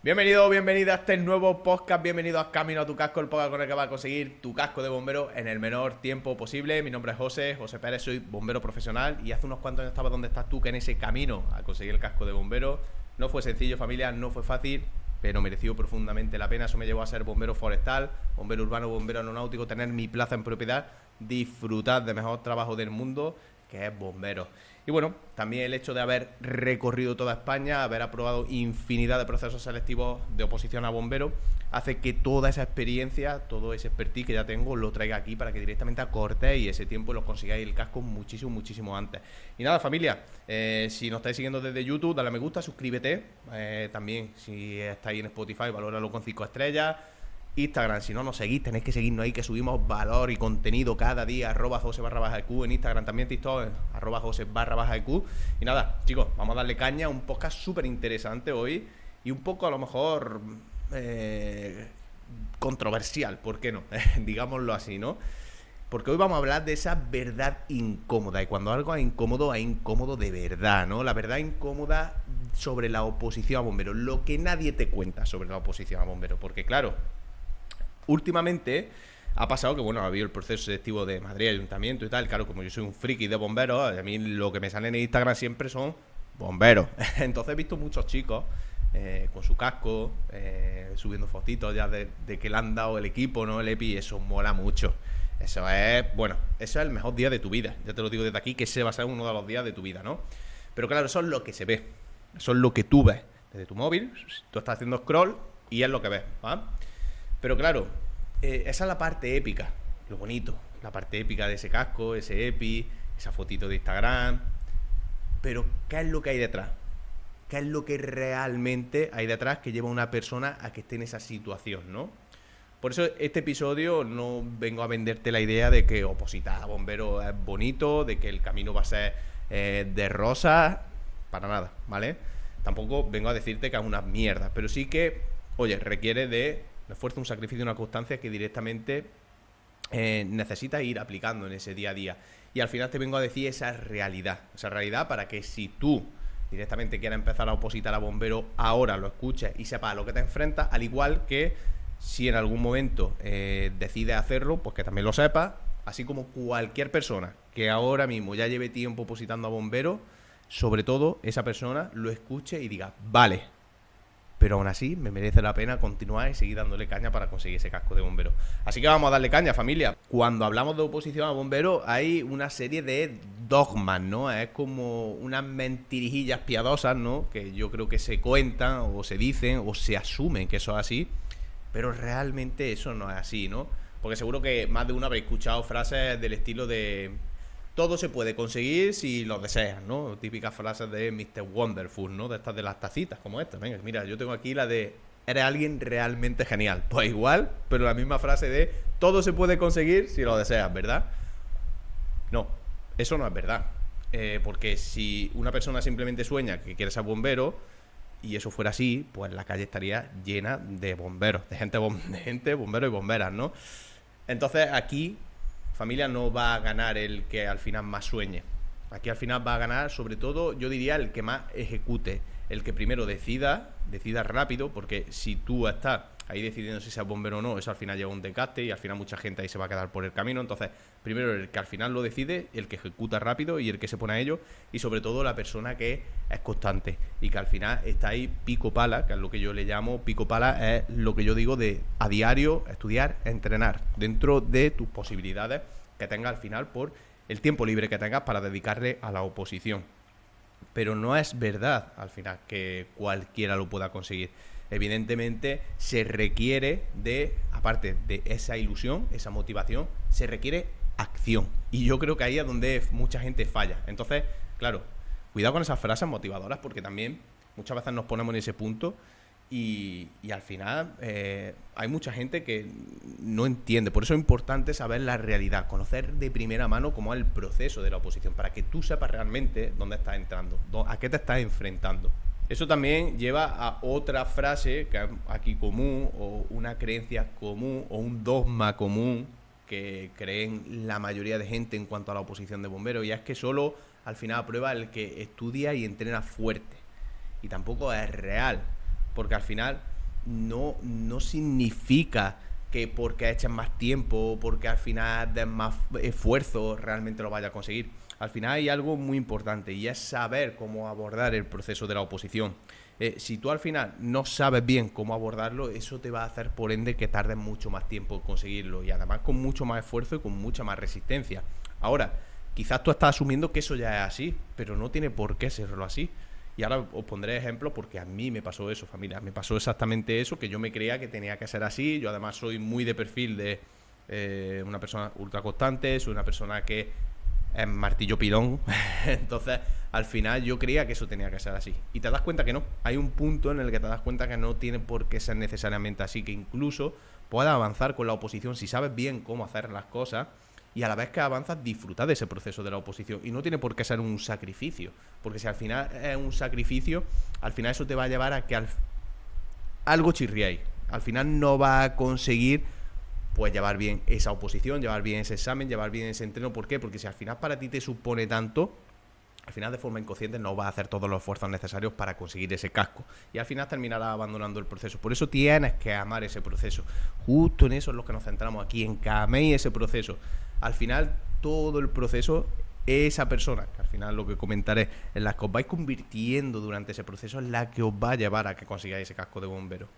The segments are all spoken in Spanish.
Bienvenido o bienvenida a este nuevo podcast. Bienvenido a Camino a tu Casco, el podcast con el que vas a conseguir tu casco de bombero en el menor tiempo posible. Mi nombre es José Pérez, soy bombero profesional y hace unos cuantos años estaba donde estás tú, que en ese camino a conseguir el casco de bombero. No fue sencillo, familia, no fue fácil, pero mereció profundamente la pena. Eso me llevó a ser bombero forestal, bombero urbano, bombero aeronáutico, tener mi plaza en propiedad, disfrutar del mejor trabajo del mundo, que es bombero. Y bueno, también el hecho de haber recorrido toda España, haber aprobado infinidad de procesos selectivos de oposición a bombero, hace que toda esa experiencia, todo ese expertise que ya tengo, lo traiga aquí para que directamente acortéis ese tiempo y lo consigáis el casco muchísimo antes. Y nada, familia, si nos estáis siguiendo desde YouTube, dale a me gusta, suscríbete. También, si estáis en Spotify, valóralo con 5 estrellas. Instagram, si no nos seguís, tenéis que seguirnos ahí, que subimos valor y contenido cada día, @Jose_EQ, en Instagram también, TikTok, @Jose_EQ. Y nada, chicos, vamos a darle caña a un podcast súper interesante hoy y un poco a lo mejor controversial, ¿por qué no? Digámoslo así, ¿no? Porque hoy vamos a hablar de esa verdad incómoda, y cuando algo es incómodo de verdad, ¿no? La verdad incómoda sobre la oposición a bomberos, lo que nadie te cuenta sobre la oposición a bomberos, porque claro, últimamente ha pasado que, bueno, ha habido el proceso selectivo de Madrid, Ayuntamiento y tal. Claro, como yo soy un friki de bomberos, a mí lo que me sale en Instagram siempre son bomberos. Entonces he visto muchos chicos con su casco, subiendo fotitos ya de que le han dado el equipo, ¿no? El EPI, y eso mola mucho. Eso es, bueno, eso es el mejor día de tu vida. Ya te lo digo desde aquí, que ese va a ser uno de los días de tu vida, ¿no? Pero claro, eso es lo que se ve. Eso es lo que tú ves desde tu móvil. Tú estás haciendo scroll y es lo que ves, ¿vale? Pero claro, esa es la parte épica, lo bonito, la parte épica de ese casco, ese EPI, esa fotito de Instagram. Pero ¿qué es lo que hay detrás? ¿Qué es lo que realmente hay detrás que lleva a una persona a que esté en esa situación, ¿no? Por eso este episodio no vengo a venderte la idea de que opositar a bomberos es bonito, de que el camino va a ser de rosas, para nada, ¿vale? Tampoco vengo a decirte que es una mierda, pero sí que, oye, requiere de un esfuerzo, un sacrificio, una constancia que directamente necesitas ir aplicando en ese día a día. Y al final te vengo a decir esa realidad para que si tú directamente quieras empezar a opositar a bombero, ahora lo escuches y sepas a lo que te enfrentas, al igual que si en algún momento decides hacerlo, pues que también lo sepas, así como cualquier persona que ahora mismo ya lleve tiempo opositando a bombero, sobre todo esa persona lo escuche y diga, vale, pero aún así me merece la pena continuar y seguir dándole caña para conseguir ese casco de bombero. Así que vamos a darle caña, familia. Cuando hablamos de oposición a bomberos hay una serie de dogmas, ¿no? Es como unas mentirijillas piadosas, ¿no? Que yo creo que se cuentan o se dicen o se asumen que eso es así, pero realmente eso no es así, ¿no? Porque seguro que más de uno habréis escuchado frases del estilo de todo se puede conseguir si lo deseas, ¿no? Típicas frases de Mr. Wonderful, ¿no? De estas de las tacitas, como esta. Venga, mira, yo tengo aquí la de eres alguien realmente genial. Pues igual, pero la misma frase de todo se puede conseguir si lo deseas, ¿verdad? No, eso no es verdad. Porque si una persona simplemente sueña que quiere ser bombero y eso fuera así, pues la calle estaría llena de bomberos, de gente, bomberos y bomberas, ¿no? Entonces aquí, familia, no va a ganar el que al final más sueñe. Aquí al final va a ganar, sobre todo, yo diría, el que más ejecute. El que primero decida rápido, porque si tú estás ahí decidiendo si seas bombero o no, eso al final lleva un desgaste y al final mucha gente ahí se va a quedar por el camino. Entonces, primero el que al final lo decide, el que ejecuta rápido y el que se pone a ello, y sobre todo la persona que es constante y que al final está ahí pico pala, que es lo que yo le llamo pico pala, es lo que yo digo de a diario estudiar, entrenar, dentro de tus posibilidades que tengas al final por el tiempo libre que tengas para dedicarle a la oposición. Pero no es verdad al final que cualquiera lo pueda conseguir. Evidentemente se requiere de, aparte de esa ilusión, esa motivación, se requiere acción. Y yo creo que ahí es donde mucha gente falla. Entonces, claro, cuidado con esas frases motivadoras, porque también muchas veces nos ponemos en ese punto y al final hay mucha gente que no entiende. Por eso es importante saber la realidad, conocer de primera mano cómo es el proceso de la oposición, para que tú sepas realmente dónde estás entrando, a qué te estás enfrentando. Eso también lleva a otra frase que es aquí común, o una creencia común, o un dogma común que creen la mayoría de gente en cuanto a la oposición de bomberos, y es que solo al final aprueba el que estudia y entrena fuerte. Y tampoco es real, porque al final no significa que porque eches más tiempo, porque al final des más esfuerzo, realmente lo vayas a conseguir. Al final hay algo muy importante y es saber cómo abordar el proceso de la oposición. Si tú al final no sabes bien cómo abordarlo, eso te va a hacer por ende que tardes mucho más tiempo en conseguirlo y además con mucho más esfuerzo y con mucha más resistencia. Ahora, quizás tú estás asumiendo que eso ya es así, pero no tiene por qué serlo así. Y ahora os pondré ejemplos porque a mí me pasó eso, familia. Me pasó exactamente eso, que yo me creía que tenía que ser así. Yo además soy muy de perfil de una persona ultra constante, soy una persona que es martillo pilón. Entonces, al final yo creía que eso tenía que ser así. Y te das cuenta que no. Hay un punto en el que te das cuenta que no tiene por qué ser necesariamente así, que incluso puedas avanzar con la oposición si sabes bien cómo hacer las cosas. Y a la vez que avanzas, disfrutar de ese proceso de la oposición. Y no tiene por qué ser un sacrificio. Porque si al final es un sacrificio, al final eso te va a llevar a que algo chirriáis. Al final no va a conseguir pues llevar bien esa oposición, llevar bien ese examen, llevar bien ese entreno. ¿Por qué? Porque si al final para ti te supone tanto, al final de forma inconsciente no vas a hacer todos los esfuerzos necesarios para conseguir ese casco. Y al final terminarás abandonando el proceso. Por eso tienes que amar ese proceso. Justo en eso es lo que nos centramos aquí, en que améis ese proceso. Al final, todo el proceso, esa persona, que al final lo que comentaré, en la que os vais convirtiendo durante ese proceso, es la que os va a llevar a que consigáis ese casco de bombero.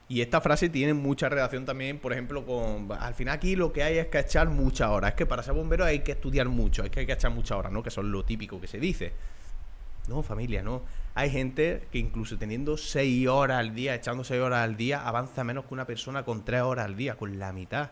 Y esta frase tiene mucha relación también, por ejemplo, con... Al final aquí lo que hay es que echar muchas horas. Es que para ser bombero hay que estudiar mucho, hay que echar muchas horas, ¿no? Que eso es lo típico que se dice. No, familia, no. Hay gente que incluso teniendo 6 horas al día, echando 6 horas al día, avanza menos que una persona con 3 horas al día, con la mitad.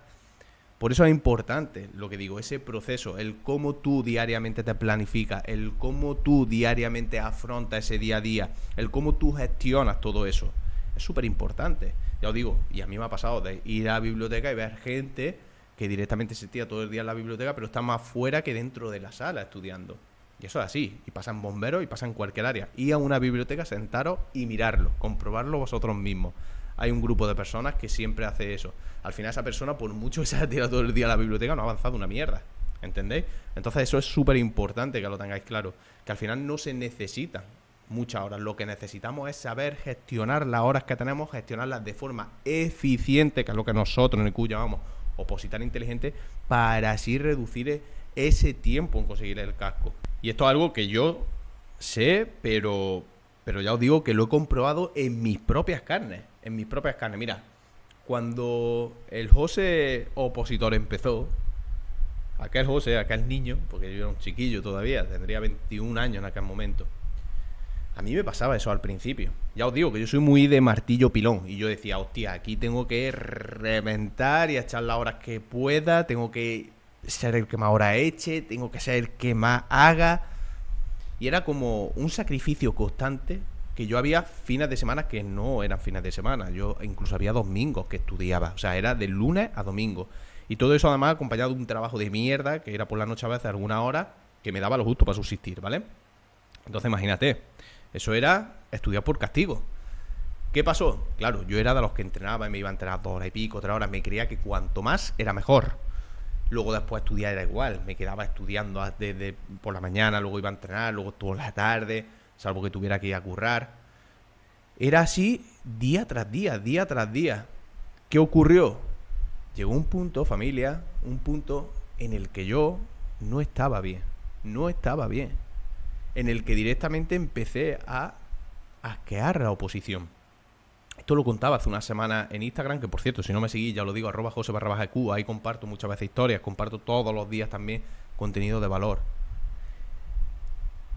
Por eso es importante, lo que digo, ese proceso, el cómo tú diariamente te planificas, el cómo tú diariamente afrontas ese día a día, el cómo tú gestionas todo eso. Es súper importante. Ya os digo, y a mí me ha pasado de ir a la biblioteca y ver gente que directamente se tira todo el día en la biblioteca, pero está más fuera que dentro de la sala estudiando. Y eso es así. Y pasa en bomberos y pasa en cualquier área. Ir a una biblioteca, sentaros y mirarlo, comprobarlo vosotros mismos. Hay un grupo de personas que siempre hace eso. Al final esa persona, por mucho que se haya tirado todo el día a la biblioteca, no ha avanzado una mierda. ¿Entendéis? Entonces eso es súper importante que lo tengáis claro. Que al final no se necesitan muchas horas. Lo que necesitamos es saber gestionar las horas que tenemos, gestionarlas de forma eficiente, que es lo que nosotros en el Q llamamos opositar inteligente, para así reducir ese tiempo en conseguir el casco. Y esto es algo que yo sé, pero ya os digo que lo he comprobado en mis propias carnes. En mis propias carnes. Mira, cuando el José opositor empezó, aquel José, aquel niño, porque yo era un chiquillo todavía, tendría 21 años en aquel momento, a mí me pasaba eso al principio. Ya os digo que yo soy muy de martillo pilón. Y yo decía, hostia, aquí tengo que reventar y echar las horas que pueda. Tengo que ser el que más horas eche. Tengo que ser el que más haga. Y era como un sacrificio constante. Que yo había fines de semana que no eran fines de semana. Yo incluso había domingos que estudiaba. O sea, era de lunes a domingo. Y todo eso además acompañado de un trabajo de mierda. Que era por la noche a veces alguna hora. Que me daba lo justo para subsistir, ¿vale? Entonces imagínate. Eso era estudiar por castigo. ¿Qué pasó? Claro, yo era de los que entrenaba y me iba a entrenar 2 horas y pico, 3 horas. Me creía que cuanto más era mejor. Luego después estudiar era igual. Me quedaba estudiando desde por la mañana, luego iba a entrenar, luego toda la tarde, salvo que tuviera que ir a currar. Era así día tras día, día tras día. ¿Qué ocurrió? Llegó un punto, familia, un punto en el que yo no estaba bien. No estaba bien. En el que directamente empecé a asquear la oposición. Esto lo contaba hace una semana en Instagram, que por cierto, si no me seguís, ya lo digo, @jose_q, ahí comparto muchas veces historias, comparto todos los días también contenido de valor.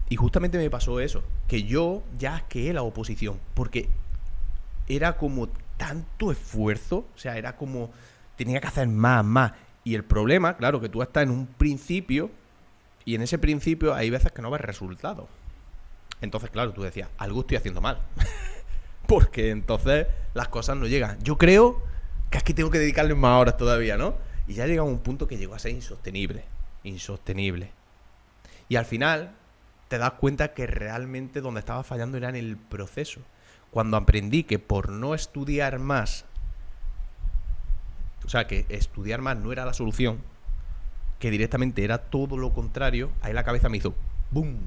Y justamente me pasó eso, que yo ya asqueé la oposición, porque era como tanto esfuerzo, o sea, era como tenía que hacer más. Y el problema, claro, que tú estás en un principio. Y en ese principio hay veces que no ves resultados. Entonces, claro, tú decías, algo estoy haciendo mal. Porque entonces las cosas no llegan. Yo creo que es que tengo que dedicarle más horas todavía, ¿no? Y ya llega un punto que llegó a ser insostenible. Insostenible. Y al final te das cuenta que realmente donde estaba fallando era en el proceso. Cuando aprendí que por no estudiar más, o sea, que estudiar más no era la solución, que directamente era todo lo contrario, ahí la cabeza me hizo ¡boom!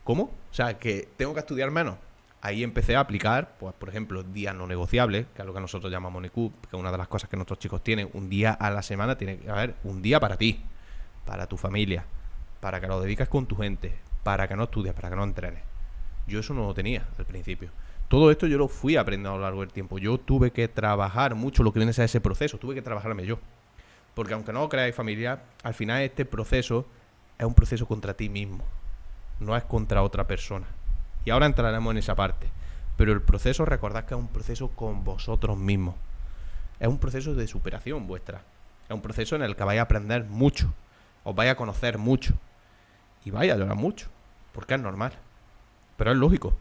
¿Cómo? O sea, que tengo que estudiar menos. ahí empecé a aplicar, pues por ejemplo, días no negociables, que es lo que nosotros llamamos NECUP, que es una de las cosas que nuestros chicos tienen. Un día a la semana tiene que haber un día para ti, para tu familia, para que lo dediques con tu gente, para que no estudies, para que no entrenes. Yo eso no lo tenía al principio. Todo esto yo lo fui aprendiendo a lo largo del tiempo. Yo tuve que trabajar mucho lo que viene a ser ese proceso, tuve que trabajarme yo. Porque aunque no creáis familia, al final este proceso es un proceso contra ti mismo, no es contra otra persona. Y ahora entraremos en esa parte. Pero el proceso, recordad que es un proceso con vosotros mismos. Es un proceso de superación vuestra. Es un proceso en el que vais a aprender mucho, os vais a conocer mucho y vais a llorar mucho, porque es normal. Pero es lógico,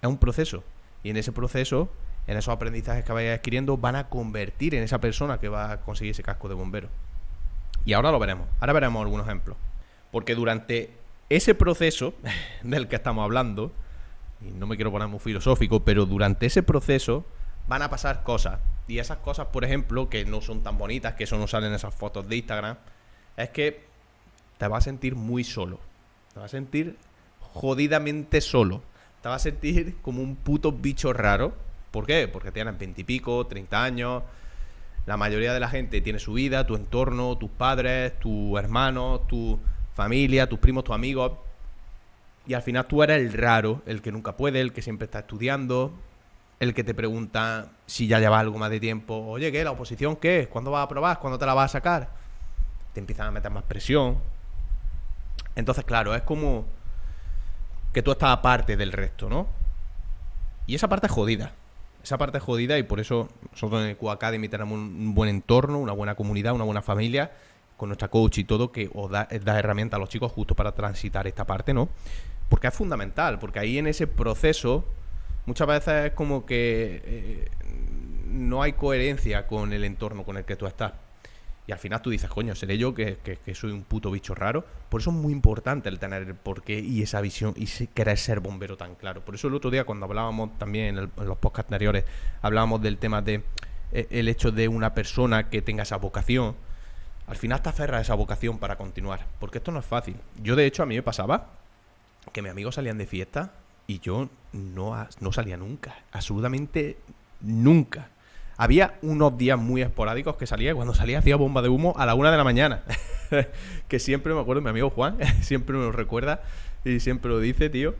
es un proceso. Y en ese proceso, en esos aprendizajes que vais adquiriendo, van a convertir en esa persona que va a conseguir ese casco de bombero. Y ahora lo veremos. Ahora veremos algunos ejemplos. Porque durante ese proceso del que estamos hablando, y no me quiero poner muy filosófico, pero durante ese proceso van a pasar cosas. Y esas cosas, por ejemplo, que no son tan bonitas, que eso no sale en esas fotos de Instagram, es que te vas a sentir muy solo. Te vas a sentir jodidamente solo. Te vas a sentir como un puto bicho raro. ¿Por qué? Porque tienes 20 y pico, 30 años. La mayoría de la gente tiene su vida, tu entorno, tus padres, tus hermanos, tu familia, tus primos, tus amigos. Y al final tú eres el raro, el que nunca puede, el que siempre está estudiando, el que te pregunta si ya llevas algo más de tiempo. Oye, ¿qué? ¿La oposición qué? ¿Cuándo vas a aprobar? ¿Cuándo te la vas a sacar? Te empiezan a meter más presión. Entonces, claro, es como que tú estás aparte del resto, ¿no? Y esa parte es jodida. Esa parte es jodida y por eso nosotros en el Q Academy tenemos un buen entorno, una buena comunidad, una buena familia, con nuestra coach y todo, que os da herramientas a los chicos justo para transitar esta parte, ¿no? Porque es fundamental, porque ahí en ese proceso muchas veces es como que no hay coherencia con el entorno con el que tú estás. Y al final tú dices, coño, ¿seré yo que soy un puto bicho raro? Por eso es muy importante el tener el porqué y esa visión y querer ser bombero tan claro. Por eso el otro día cuando hablábamos también en los podcasts anteriores, hablábamos del tema de el hecho de una persona que tenga esa vocación. Al final te aferras a esa vocación para continuar, porque esto no es fácil. Yo de hecho a mí me pasaba que mis amigos salían de fiesta y yo no salía nunca, absolutamente nunca. Había unos días muy esporádicos que salía, y cuando salía hacía bomba de humo a la 1 de la mañana. Que siempre me acuerdo, mi amigo Juan siempre me lo recuerda y siempre lo dice, tío.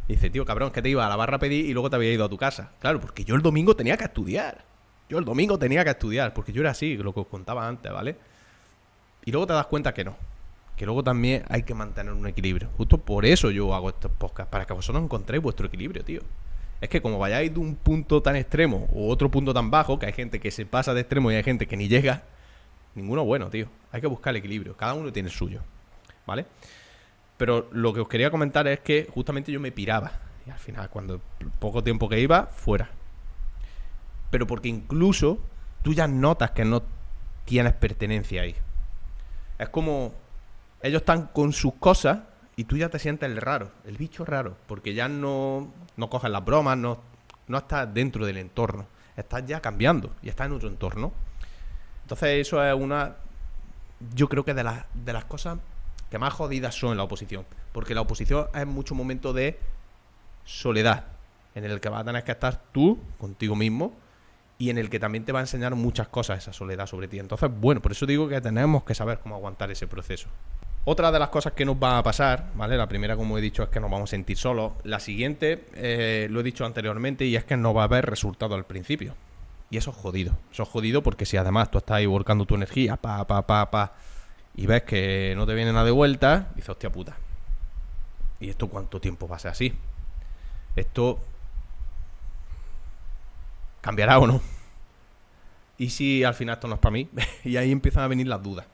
Dice, tío, cabrón, que te iba a la barra a pedir y luego te había ido a tu casa. Claro, porque yo el domingo tenía que estudiar. Porque yo era así, lo que os contaba antes, ¿vale? Y luego te das cuenta que no. Que luego también hay que mantener un equilibrio. Justo por eso yo hago estos podcasts, para que vosotros encontréis vuestro equilibrio, tío. Es que como vayáis de un punto tan extremo o otro punto tan bajo, que hay gente que se pasa de extremo y hay gente que ni llega, ninguno bueno, tío. Hay que buscar el equilibrio. Cada uno tiene el suyo, ¿vale? Pero lo que os quería comentar es que justamente yo me piraba. Y al final, cuando poco tiempo que iba, fuera. Pero porque incluso tú ya notas que no tienes pertenencia ahí. Es como ellos están con sus cosas y tú ya te sientes el raro, el bicho raro, porque ya no coges las bromas, no estás dentro del entorno, estás ya cambiando y estás en otro entorno. Entonces eso es yo creo que de las cosas que más jodidas son en la oposición, porque la oposición es mucho momento de soledad, en el que vas a tener que estar tú contigo mismo y en el que también te va a enseñar muchas cosas esa soledad sobre ti. Entonces, bueno, por eso digo que tenemos que saber cómo aguantar ese proceso. Otra de las cosas que nos va a pasar, ¿vale? La primera, como he dicho, es que nos vamos a sentir solos. La siguiente, lo he dicho anteriormente, y es que no va a haber resultado al principio. Y eso es jodido. Eso es jodido porque si además tú estás ahí volcando tu energía, y ves que no te viene nada de vuelta, dices, hostia puta. ¿Y esto cuánto tiempo va a ser así? ¿Esto cambiará o no? ¿Y si al final esto no es para mí? Y ahí empiezan a venir las dudas.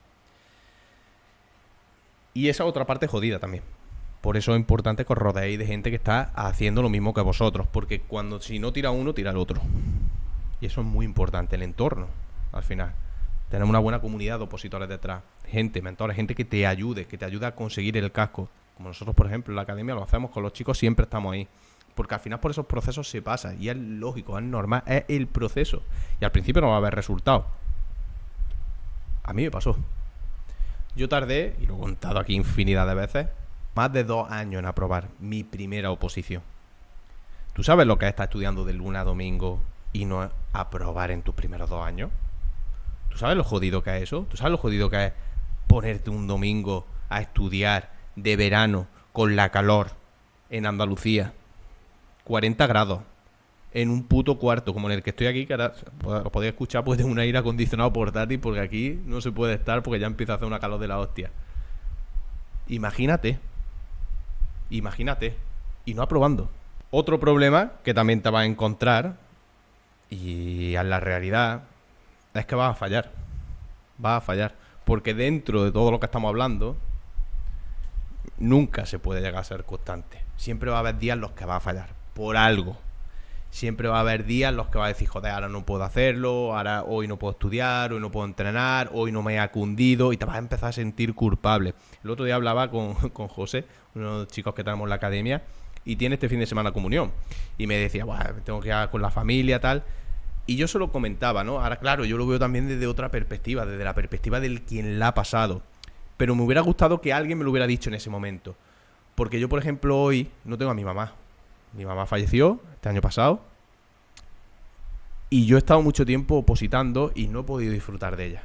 Y esa otra parte jodida también. Por eso es importante que os rodeéis de gente que está haciendo lo mismo que vosotros. Porque si no tira uno, tira el otro. Y eso es muy importante, el entorno, al final. Tenemos una buena comunidad de opositores detrás. Gente, mentores, gente que te ayude a conseguir el casco. Como nosotros, por ejemplo, en la academia lo hacemos con los chicos, siempre estamos ahí. Porque al final por esos procesos se pasa. Y es lógico, es normal, es el proceso. Y al principio no va a haber resultados. A mí me pasó. Yo tardé, y lo he contado aquí infinidad de veces, más de 2 años en aprobar mi primera oposición. ¿Tú sabes lo que es estar estudiando de lunes a domingo y no aprobar en tus primeros 2 años? ¿Tú sabes lo jodido que es eso? ¿Tú sabes lo jodido que es ponerte un domingo a estudiar de verano con la calor en Andalucía? 40 grados. En un puto cuarto como en el que estoy aquí, que ahora lo podéis escuchar, pues tengo un aire acondicionado portátil porque aquí no se puede estar porque ya empieza a hacer una calor de la hostia. Imagínate. Y no aprobando. Otro problema que también te vas a encontrar, y en la realidad, es que vas a fallar. Vas a fallar. Porque dentro de todo lo que estamos hablando, nunca se puede llegar a ser constante. Siempre va a haber días en los que vas a fallar. Por algo. Siempre va a haber días en los que vas a decir, joder, ahora no puedo hacerlo, ahora hoy no puedo estudiar, hoy no puedo entrenar, hoy no me ha cundido, y te vas a empezar a sentir culpable. El otro día hablaba con José, uno de los chicos que tenemos en la academia, y tiene este fin de semana comunión. Y me decía, tengo que ir con la familia, tal. Y yo se lo comentaba, ¿no? Ahora, claro, yo lo veo también desde otra perspectiva, desde la perspectiva del quien la ha pasado. Pero me hubiera gustado que alguien me lo hubiera dicho en ese momento. Porque yo, por ejemplo, hoy no tengo a mi mamá. Mi mamá falleció este año pasado. Y yo he estado mucho tiempo opositando y no he podido disfrutar de ella.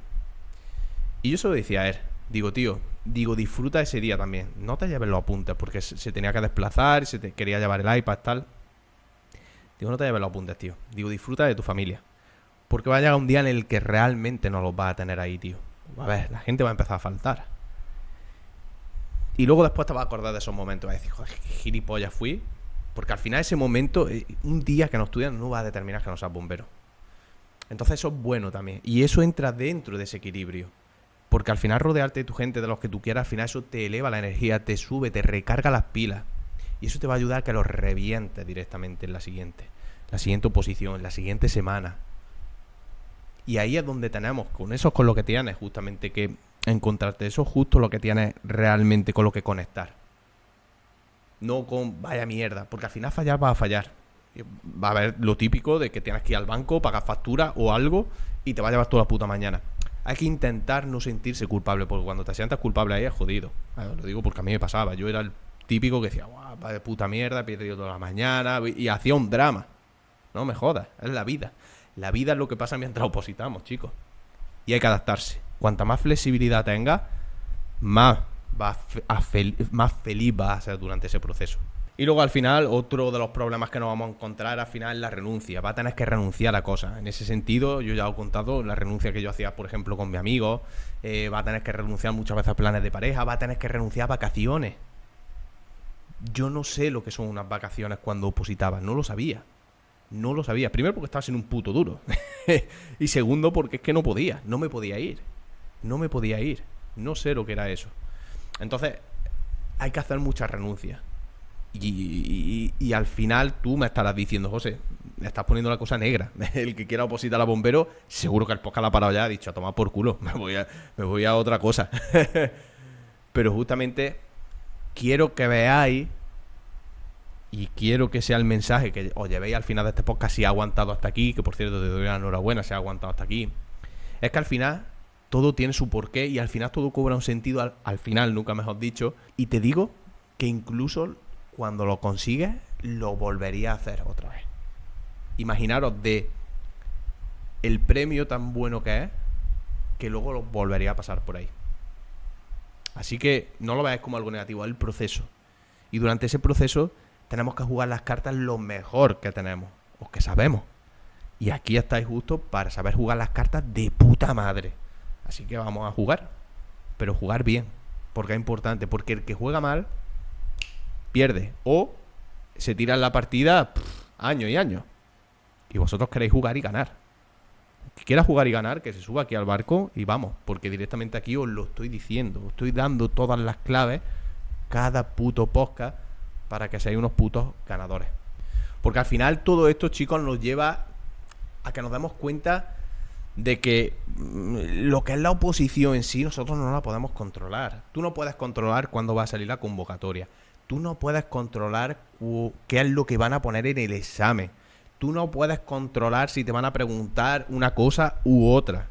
Y yo se lo decía a él. Digo, tío, disfruta ese día también. No te lleves los apuntes porque se tenía que desplazar, quería llevar el iPad, tal. Digo, no te lleves los apuntes, tío. Digo, disfruta de tu familia. Porque va a llegar un día en el que realmente no los vas a tener ahí, tío. A ver, la gente va a empezar a faltar. Y luego después te vas a acordar de esos momentos. Vas a decir, joder, qué gilipollas fui. Porque al final ese momento, un día que no estudias no va a determinar que no seas bombero. Entonces eso es bueno también. Y eso entra dentro de ese equilibrio. Porque al final rodearte de tu gente, de los que tú quieras, al final eso te eleva la energía, te sube, te recarga las pilas. Y eso te va a ayudar a que los revientes directamente en la siguiente oposición, en la siguiente semana. Y ahí es donde tenemos, con eso es con lo que tienes justamente que encontrarte. Eso es justo lo que tienes realmente con lo que conectar. No con vaya mierda, porque al final fallar vas a fallar. Va a haber lo típico de que tienes que ir al banco, pagar factura o algo y te va a llevar toda la puta mañana. Hay que intentar no sentirse culpable, porque cuando te sientas culpable ahí es jodido. Lo digo porque a mí me pasaba. Yo era el típico que decía, guau, va de puta mierda, he perdido toda la mañana, y hacía un drama. No me jodas, es la vida. La vida es lo que pasa mientras opositamos, chicos. Y hay que adaptarse. Cuanta más flexibilidad tengas, más feliz vas a ser durante ese proceso. Y luego al final, otro de los problemas que nos vamos a encontrar al final es la renuncia. Va a tener que renunciar a cosas. En ese sentido, yo ya os he contado la renuncia que yo hacía, por ejemplo, con mi amigo. Va a tener que renunciar muchas veces a planes de pareja. Va a tener que renunciar a vacaciones. Yo no sé lo que son unas vacaciones cuando opositaba. No lo sabía. Primero porque estaba siendo un puto duro. Y segundo porque es que no podía. No me podía ir. No sé lo que era eso. Entonces, hay que hacer muchas renuncias. Y al final tú me estarás diciendo, José, me estás poniendo la cosa negra. El que quiera opositar a bombero, seguro que el podcast la ha parado ya, ha dicho, a tomar por culo, me voy a otra cosa. Pero justamente quiero que veáis, y quiero que sea el mensaje que os llevéis al final de este podcast, si ha aguantado hasta aquí, que por cierto te doy la enhorabuena si ha aguantado hasta aquí, es que al final todo tiene su porqué y al final todo cobra un sentido, al final, nunca mejor dicho, y te digo que incluso cuando lo consigues, lo volvería a hacer otra vez. Imaginaros de el premio tan bueno que es, que luego lo volvería a pasar por ahí. Así que no lo veáis como algo negativo, es el proceso. Y durante ese proceso tenemos que jugar las cartas lo mejor que tenemos, o que sabemos. Y aquí estáis justo para saber jugar las cartas de puta madre. Así que vamos a jugar, pero jugar bien, porque es importante, porque el que juega mal pierde o se tira en la partida años y años. Y vosotros queréis jugar y ganar. El que quiera jugar y ganar, que se suba aquí al barco y vamos, porque directamente aquí os lo estoy diciendo, os estoy dando todas las claves cada puto podcast para que seáis unos putos ganadores. Porque al final todo esto, chicos, nos lleva a que nos demos cuenta de que lo que es la oposición en sí nosotros no la podemos controlar. Tú no puedes controlar cuándo va a salir la convocatoria. Tú no puedes controlar qué es lo que van a poner en el examen. Tú no puedes controlar si te van a preguntar una cosa u otra.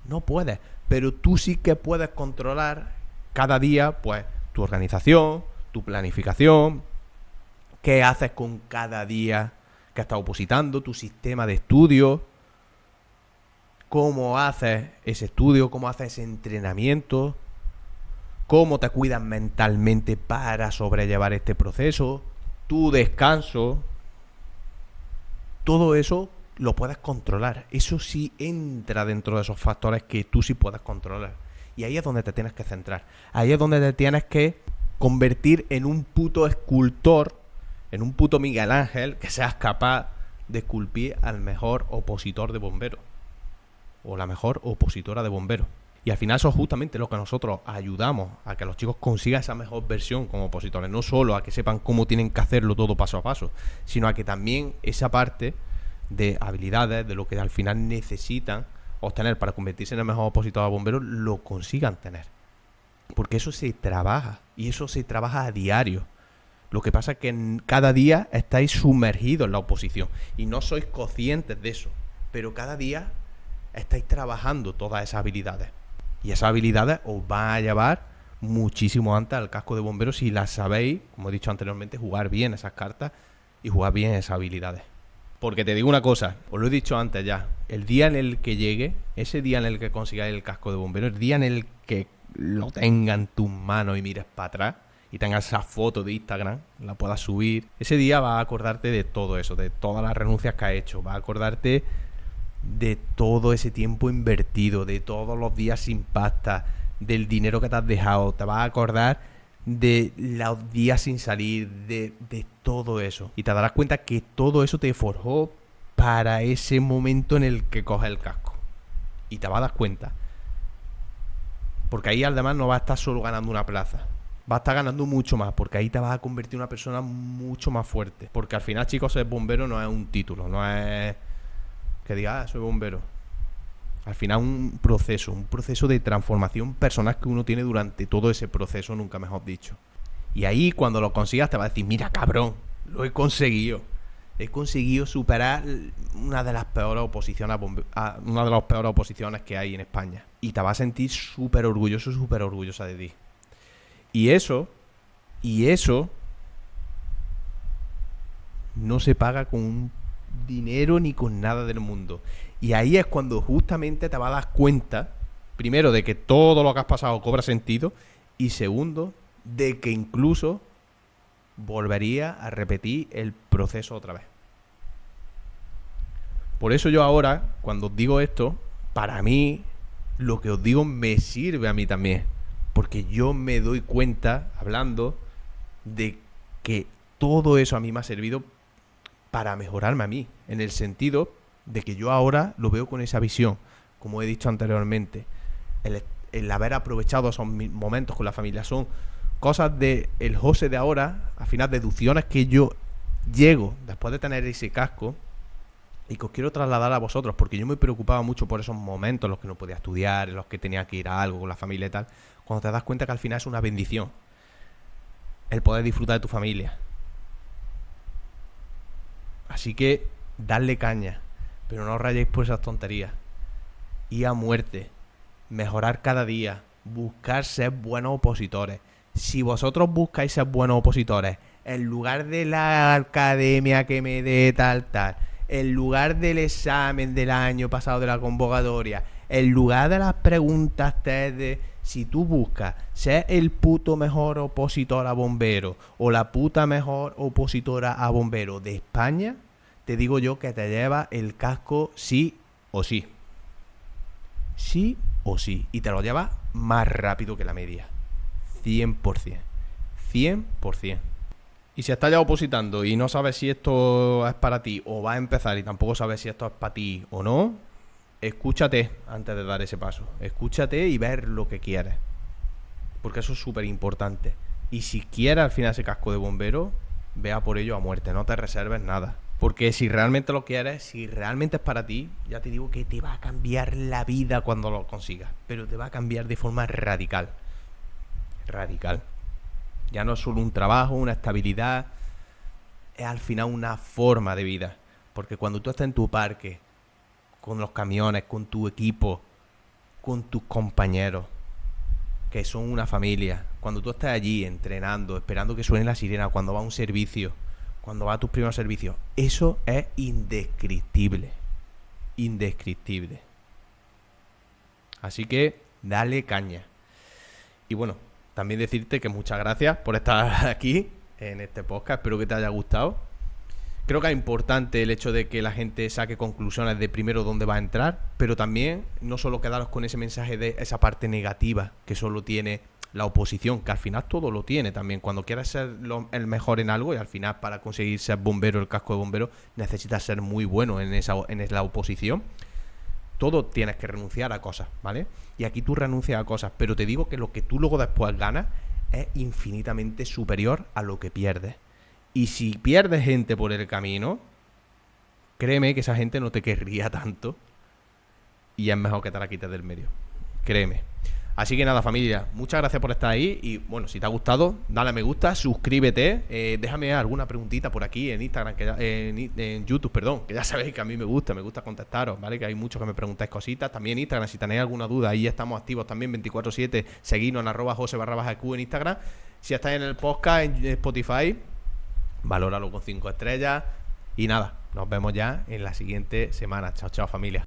No puedes. Pero tú sí que puedes controlar cada día, pues, tu organización, tu planificación, ¿Qué haces con cada día que estás opositando? Tu sistema de estudio. ¿Cómo haces ese estudio? ¿Cómo haces ese entrenamiento? ¿Cómo te cuidas mentalmente para sobrellevar este proceso? Tu descanso. Todo eso lo puedes controlar. Eso sí entra dentro de esos factores que tú sí puedes controlar. Y ahí es donde te tienes que centrar. Ahí es donde te tienes que convertir en un puto escultor, en un puto Miguel Ángel, que seas capaz de esculpir al mejor opositor de bomberos. O la mejor opositora de bomberos. Y al final eso es justamente lo que nosotros ayudamos a que los chicos consigan esa mejor versión como opositores. No solo a que sepan cómo tienen que hacerlo todo paso a paso, sino a que también esa parte de habilidades, de lo que al final necesitan obtener para convertirse en el mejor opositor de bomberos, lo consigan tener. Porque eso se trabaja, y eso se trabaja a diario. Lo que pasa es que cada día estáis sumergidos en la oposición y no sois conscientes de eso. Pero cada día estáis trabajando todas esas habilidades. Y esas habilidades os van a llevar muchísimo antes al casco de bomberos si las sabéis, como he dicho anteriormente, jugar bien esas cartas y jugar bien esas habilidades. Porque te digo una cosa, os lo he dicho antes ya, el día en el que llegue, ese día en el que consigáis el casco de bomberos, el día en el que lo tengas en tus manos y mires para atrás y tengas esa foto de Instagram, la puedas subir, ese día vas a acordarte de todo eso, de todas las renuncias que has hecho, vas a acordarte de todo ese tiempo invertido, de todos los días sin pasta, del dinero que te has dejado, te vas a acordar de los días sin salir, de todo eso. Y te darás cuenta que todo eso te forjó para ese momento en el que coges el casco. Y te vas a dar cuenta. Porque ahí además no vas a estar solo ganando una plaza. Vas a estar ganando mucho más, porque ahí te vas a convertir en una persona mucho más fuerte. Porque al final, chicos, ser bombero no es un título, no es que diga, soy bombero. Al final un proceso de transformación personal que uno tiene durante todo ese proceso, nunca mejor dicho. Y ahí cuando lo consigas te vas a decir, mira cabrón, lo he conseguido. He conseguido superar una de las peores oposiciones que hay en España. Y te vas a sentir súper orgullosa de ti. Y eso no se paga con un dinero ni con nada del mundo. Y ahí es cuando justamente te vas a dar cuenta, primero, de que todo lo que has pasado cobra sentido, y segundo, de que incluso volvería a repetir el proceso otra vez. Por eso yo ahora, cuando os digo esto, para mí, lo que os digo me sirve a mí también. Porque yo me doy cuenta, hablando, de que todo eso a mí me ha servido para mejorarme a mí, en el sentido de que yo ahora lo veo con esa visión, como he dicho anteriormente, el haber aprovechado esos momentos con la familia, son cosas de el José de ahora, al final deducciones que yo llego después de tener ese casco y que os quiero trasladar a vosotros, porque yo me preocupaba mucho por esos momentos en los que no podía estudiar, en los que tenía que ir a algo con la familia y tal, cuando te das cuenta que al final es una bendición el poder disfrutar de tu familia. Así que dadle caña, pero no os rayéis por esas tonterías. Ir a muerte, mejorar cada día, buscar ser buenos opositores. Si vosotros buscáis ser buenos opositores, en lugar de la academia que me dé tal, en lugar del examen del año pasado de la convocatoria, en lugar de las preguntas test de... Si tú buscas ser el puto mejor opositor a bombero o la puta mejor opositora a bombero de España, te digo yo que te lleva el casco sí o sí. Sí o sí. Y te lo llevas más rápido que la media. 100%. 100%. Y si estás ya opositando y no sabes si esto es para ti o va a empezar y tampoco sabes si esto es para ti o no, escúchate antes de dar ese paso. Escúchate y ver lo que quieres. Porque eso es súper importante. Y si quieres al final ese casco de bombero, vea por ello a muerte. No te reserves nada. Porque si realmente lo quieres, si realmente es para ti, ya te digo que te va a cambiar la vida cuando lo consigas. Pero te va a cambiar de forma radical. Radical. Ya no es solo un trabajo, una estabilidad. Es al final una forma de vida. Porque cuando tú estás en tu parque, con los camiones, con tu equipo, con tus compañeros, que son una familia, cuando tú estás allí entrenando, esperando que suene la sirena, cuando va a un servicio, cuando vas a tus primeros servicios. Eso es indescriptible. Indescriptible. Así que dale caña. Y bueno, también decirte que muchas gracias por estar aquí en este podcast. Espero que te haya gustado. Creo que es importante el hecho de que la gente saque conclusiones de primero dónde va a entrar, pero también no solo quedaros con ese mensaje de esa parte negativa que solo tiene la oposición, que al final todo lo tiene también. Cuando quieras ser el mejor en algo, y al final para conseguir ser bombero, el casco de bombero, necesitas ser muy bueno en la oposición. Todo tienes que renunciar a cosas, ¿vale? Y aquí tú renuncias a cosas, pero te digo que lo que tú luego después ganas es infinitamente superior a lo que pierdes. Y si pierdes gente por el camino, créeme que esa gente no te querría tanto y es mejor que te la quites del medio. Créeme. Así que nada, familia, muchas gracias por estar ahí. Y bueno, si te ha gustado, dale a me gusta, suscríbete, déjame alguna preguntita por aquí en Instagram, en YouTube, perdón, que ya sabéis que a mí me gusta contestaros, ¿vale? Que hay muchos que me preguntáis cositas. También Instagram, si tenéis alguna duda, ahí estamos activos también 24/7. Seguidnos en @Jose_EQ en Instagram. Si estáis en el podcast, en Spotify, valóralo con 5 estrellas. Y nada, nos vemos ya en la siguiente semana. Chao, chao, familia.